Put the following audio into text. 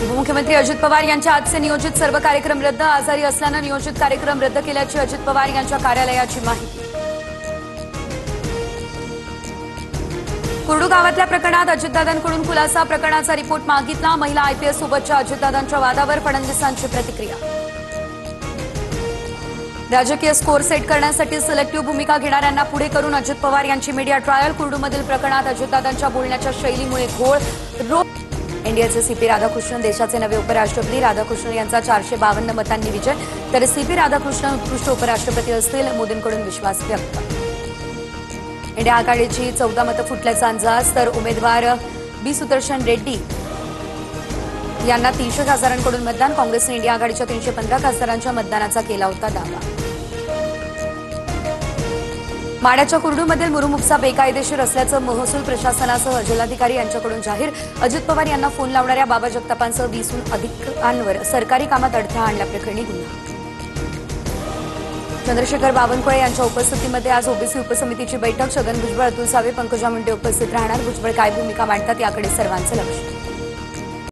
उपमुख्यमंत्री अजित पवार यांच्या आजचे नियोजित सर्व कार्यक्रम रद्द. आजारी असल्याने नियोजित कार्यक्रम रद्द केल्याची अजित पवार यांच्या कार्यालयाची माहिती. कुर्डू गावातल्या प्रकरणात अजितदादांकडून खुलासा. प्रकरणाचा रिपोर्ट मागितला. महिला आयपीएस सोबतच्या अजितदादांच्या वादावर फडणवीसांची प्रतिक्रिया. राजकीय स्कोर सेट करण्यासाठी सिलेक्टिव्ह भूमिका घेणाऱ्यांना पुढे करून अजित पवार यांची मीडिया ट्रायल. कुर्डूमधील प्रकरणात अजितदादांच्या बोलण्याच्या शैलीमुळे घोळ. एनडीएचे सीपी राधाकृष्णन देशाचे नवे उपराष्ट्रपती. राधाकृष्णन यांचा 452 मतांनी विजय. तर सीपी राधाकृष्णन उत्कृष्ट उपराष्ट्रपती असतील. मोदींकडून विश्वास व्यक्त. इंडिया आघाडीची 14 मतं फुटल्याचा अंदाज. तर उमेदवार बी सुदर्शन रेड्डी यांना 300 खासदारांकडून मतदान. काँग्रेसने इंडिया आघाडीच्या 315 खासदारांच्या मतदानाचा केला होता दावा. माढ्याच्या कुर्डूमधील मुरुम-उपसा बेकायदेशीर असल्याचं महसूल प्रशासनासह जिल्हाधिकारी यांच्याकडून जाहीर. अजित पवार यांना फोन लावणाऱ्या बाबा जगतापांसह 20हून अधिकांवर सरकारी कामात अडथळा आणल्याप्रकरणी गुन्हा. चंद्रशेखर बावनकुळे यांच्या उपस्थितीमध्ये आज ओबीसी उपसमितीची बैठक. छगन भुजबळ, अतुल सावे, पंकजा मुंडे उपस्थित राहणार. भुजबळ काय भूमिका मांडतात याकडे सर्वांचं लक्ष.